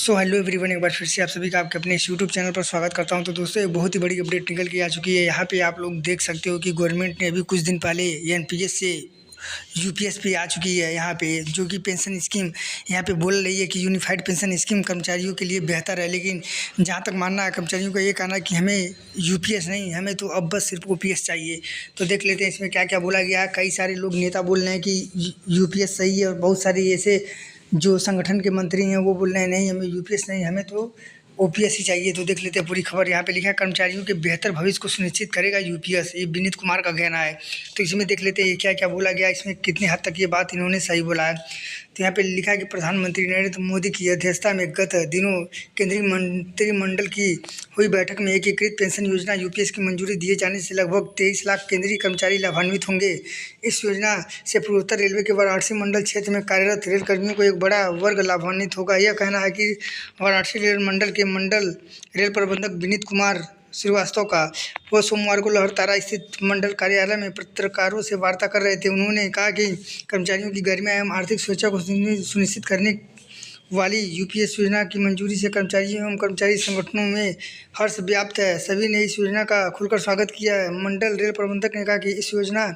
So hello everyone, एक बार फिर से आप सभी का आपके अपने इस यूट्यूब चैनल पर स्वागत करता हूं। तो दोस्तों, एक बहुत ही बड़ी अपडेट निकल के आ चुकी है। यहाँ पे आप लोग देख सकते हो कि गवर्नमेंट ने अभी कुछ दिन पहले एनपीएस से यूपीएस पे आ चुकी है। यहाँ पे जो कि पेंशन स्कीम यहाँ पे बोल रही है कि यूनिफाइड पेंशन स्कीम कर्मचारियों के लिए बेहतर है। लेकिन जहाँ तक मानना है कर्मचारियों का, ये कहना है कि हमें यूपीएस नहीं, हमें तो अब बस सिर्फ ओपीएस चाहिए। तो देख लेते हैं इसमें क्या क्या बोला गया है। कई सारे लोग नेता बोल रहे हैं कि यूपीएस सही है, और बहुत सारे ऐसे जो संगठन के मंत्री हैं वो बोल रहे हैं नहीं, हमें यूपीएस नहीं, हमें तो ओपीएस ही चाहिए। तो देख लेते हैं पूरी खबर। यहाँ पे लिखा है कर्मचारियों के बेहतर भविष्य को सुनिश्चित करेगा यूपीएस, ये विनीत कुमार का कहना है। तो इसमें देख लेते हैं क्या क्या बोला गया, इसमें कितने हद तक ये बात इन्होंने सही बोला है। तो यहाँ पे लिखा है कि प्रधानमंत्री नरेंद्र मोदी की अध्यक्षता में गत दिनों केंद्रीय मंत्रिमंडल की हुई बैठक में एकीकृत पेंशन योजना यूपीएस की मंजूरी दिए जाने से लगभग 23 लाख केंद्रीय कर्मचारी लाभान्वित होंगे। इस योजना से पूर्वोत्तर रेलवे के वाराणसी मंडल क्षेत्र में कार्यरत रेल कर्मियों को एक बड़ा वर्ग लाभान्वित होगा। यह कहना है कि वाराणसी रेल मंडल के मंडल रेल प्रबंधक विनीत कुमार श्रीवास्तव का। वो सोमवार को लहरतारा स्थित मंडल कार्यालय में पत्रकारों से वार्ता कर रहे थे। उन्होंने कहा कि कर्मचारियों की गरिमा एवं आर्थिक सुरक्षा को सुनिश्चित करने वाली यूपीएस योजना की मंजूरी से कर्मचारियों एवं कर्मचारी संगठनों में हर्ष व्याप्त है। सभी ने इस योजना का खुलकर स्वागत किया है। मंडल रेल प्रबंधक ने कहा कि इस योजना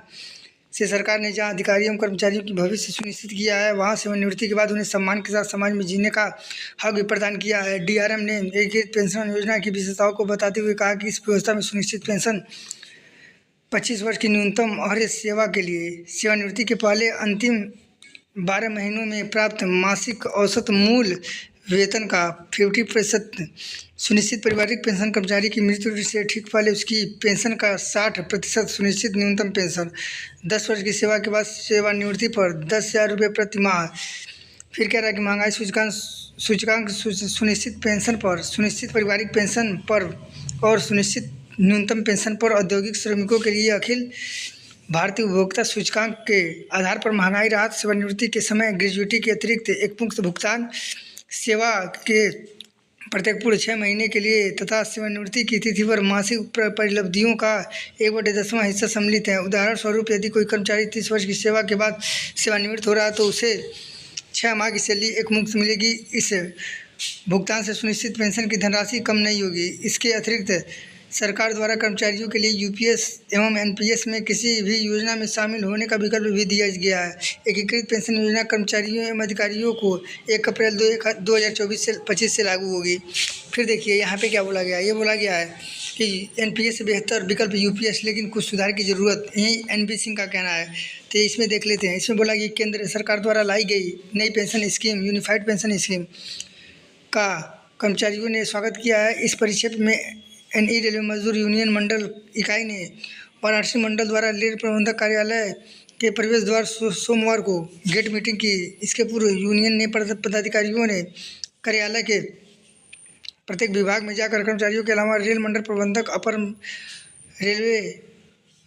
से सरकार ने जहां अधिकारियों एवं कर्मचारियों की भविष्य सुनिश्चित किया है, वहां सेवानिवृत्ति के बाद उन्हें सम्मान के साथ समाज में जीने का हक भी प्रदान किया है। डीआरएम ने एकीकृत पेंशन योजना की विशेषताओं को बताते हुए कहा कि इस व्यवस्था में सुनिश्चित पेंशन 25 वर्ष की न्यूनतम अहर्य सेवा के लिए सेवानिवृत्ति के पहले अंतिम 12 महीनों में प्राप्त मासिक औसत मूल वेतन का 50% सुनिश्चित पारिवारिक पेंशन, कर्मचारी की मृत्यु से ठीक पहले उसकी पेंशन का 60% सुनिश्चित न्यूनतम पेंशन, 10 वर्ष की सेवा के बाद सेवानिवृत्ति पर 10,000 रुपये प्रति माह। फिर कह रहा है कि महंगाई सूचकांक सुनिश्चित पेंशन पर, सुनिश्चित पारिवारिक पेंशन पर और सुनिश्चित न्यूनतम पेंशन पर औद्योगिक श्रमिकों के लिए अखिल भारतीय उपभोक्ता सूचकांक के आधार पर महंगाई राहत, सेवानिवृत्ति के समय ग्रेजुएटी के अतिरिक्त एक मुक्त भुगतान, सेवा के प्रत्येक पूरे 6 महीने के लिए तथा सेवानिवृत्ति की तिथि पर मासिक परिलब्धियों का 1/10वां हिस्सा सम्मिलित है। उदाहरण स्वरूप, यदि कोई कर्मचारी 30 वर्ष की सेवा के बाद सेवानिवृत्त हो रहा है तो उसे 6 माह की सैलरी एक मुक्त मिलेगी। इस भुगतान से सुनिश्चित पेंशन की धनराशि कम नहीं होगी। इसके अतिरिक्त सरकार द्वारा कर्मचारियों के लिए यूपीएस एवं एनपीएस में किसी भी योजना में शामिल होने का विकल्प भी दिया गया है। एकीकृत पेंशन योजना कर्मचारियों एवं अधिकारियों को 1 अप्रैल 2024 से 25 से लागू होगी। फिर देखिए यहाँ पे क्या बोला गया है। ये बोला गया है कि एनपीएस से बेहतर विकल्प यूपीएस, लेकिन कुछ सुधार की ज़रूरत, यही एनबी सिंह का कहना है। तो इसमें देख लेते हैं। इसमें बोला कि केंद्र सरकार द्वारा लाई गई नई pension scheme unified pension scheme का कर्मचारियों ने स्वागत किया है। इस परिक्षेप में एनई रेलवे मजदूर यूनियन मंडल इकाई ने वाराणसी मंडल द्वारा रेल प्रबंधक कार्यालय के प्रवेश द्वार सोमवार को गेट मीटिंग की। इसके पूर्व यूनियन ने पदाधिकारियों ने कार्यालय के प्रत्येक विभाग में जाकर कर्मचारियों के अलावा रेल मंडल प्रबंधक, अपर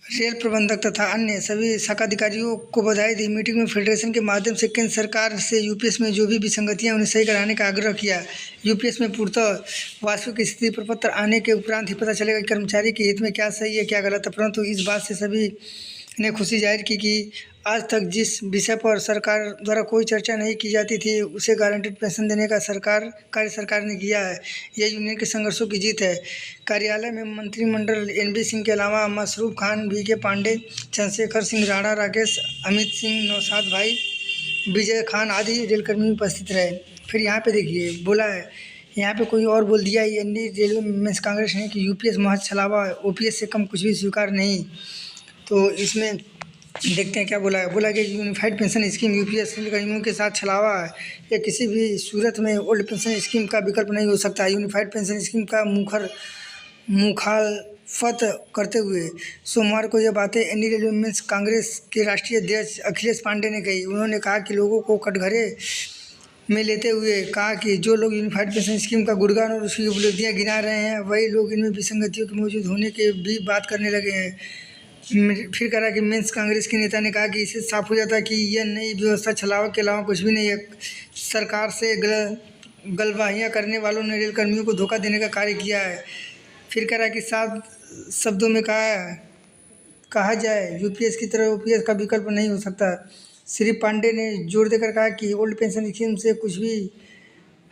रेल प्रबंधक तथा अन्य सभी शाखा अधिकारियों को बधाई दी। मीटिंग में फेडरेशन के माध्यम से केंद्र सरकार से यूपीएस में जो भी विसंगतियां उन्हें सही कराने का आग्रह किया। यूपीएस में पूर्णतः वास्तविक स्थिति प्रपत्र आने के उपरांत ही पता चलेगा कि कर्मचारी के हित में क्या सही है क्या गलत है। परंतु इस बात से सभी ने खुशी जाहिर की कि आज तक जिस विषय पर सरकार द्वारा कोई चर्चा नहीं की जाती थी, उसे गारंटीड पेंशन देने का कार्य सरकार ने किया है। यह यूनियन के संघर्षों की जीत है। कार्यालय में मंत्रिमंडल एनबी सिंह के अलावा मसरूफ खान, वीके पांडे, चंद्रशेखर सिंह राणा, राकेश, अमित सिंह, नौशाद भाई, विजय खान आदि रेलकर्मी उपस्थित रहे। फिर यहाँ पे देखिए बोला है, यहाँ पे कोई और बोल दिया एनडी रेलवे मेंस कांग्रेस ने कि यूपीएस महज छलावा, ओपीएस से कम कुछ भी स्वीकार नहीं। तो इसमें देखते हैं क्या बोला है। बोला कि यूनिफाइड पेंशन स्कीम यूपीएस कर्मियों के साथ छलावा है। यह किसी भी सूरत में ओल्ड पेंशन स्कीम का विकल्प नहीं हो सकता। यूनिफाइड पेंशन स्कीम का मुखालफत करते हुए सोमवार को यह बातें एनडी रेलवे मेंस कांग्रेस के राष्ट्रीय अध्यक्ष अखिलेश पांडे ने कही। उन्होंने कहा कि लोगों को कटघरे में लेते हुए कहा कि जो लोग यूनिफाइड पेंशन स्कीम का गुणगान और उसकी उपलब्धियां गिना रहे हैं, वही लोग इनमें विसंगतियों के मौजूद होने के भी बात करने लगे हैं। फिर कहा कि मेंस कांग्रेस के नेता ने कहा कि इससे साफ हो जाता है कि यह नई व्यवस्था छलावा के अलावा कुछ भी नहीं है। सरकार से गलवाहियाँ करने वालों ने रेल कर्मियों को धोखा देने का कार्य किया है। फिर कह रहा कि साफ शब्दों में कहा जाए, यूपीएस की तरह ओपीएस का विकल्प नहीं हो सकता। श्री पांडे ने जोर देकर कहा कि ओल्ड पेंशन स्कीम से कुछ भी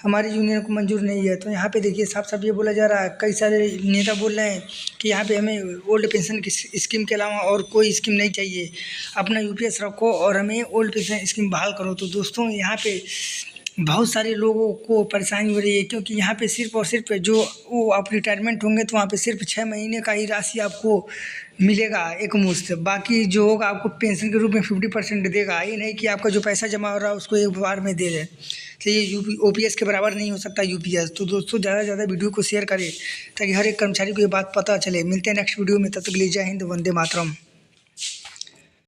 हमारी यूनियन को मंजूर नहीं है। तो यहाँ पे देखिए साफ साफ ये बोला जा रहा है, कई सारे नेता बोल रहे हैं कि यहाँ पे हमें ओल्ड पेंशन की स्कीम के अलावा और कोई स्कीम नहीं चाहिए, अपना यूपीएस रखो और हमें ओल्ड पेंशन स्कीम बहाल करो। तो दोस्तों यहाँ पे बहुत सारे लोगों को परेशानी हो रही है, क्योंकि यहाँ पे सिर्फ और सिर्फ जो वो आप रिटायरमेंट होंगे तो वहाँ पे सिर्फ 6 महीने का ही राशि आपको मिलेगा एक मुश्त, बाकी जो होगा आपको पेंशन के रूप में 50% देगा। ये नहीं कि आपका जो पैसा जमा हो रहा है उसको एक बार में दे दे। तो ये ओपीएस के बराबर नहीं हो सकता यूपीएस। तो दोस्तों ज़्यादा से ज़्यादा वीडियो को शेयर करें ताकि हर एक कर्मचारी को ये बात पता चले। मिलते हैं नेक्स्ट वीडियो में, तब तक के लिए जय हिंद, वंदे मातरम।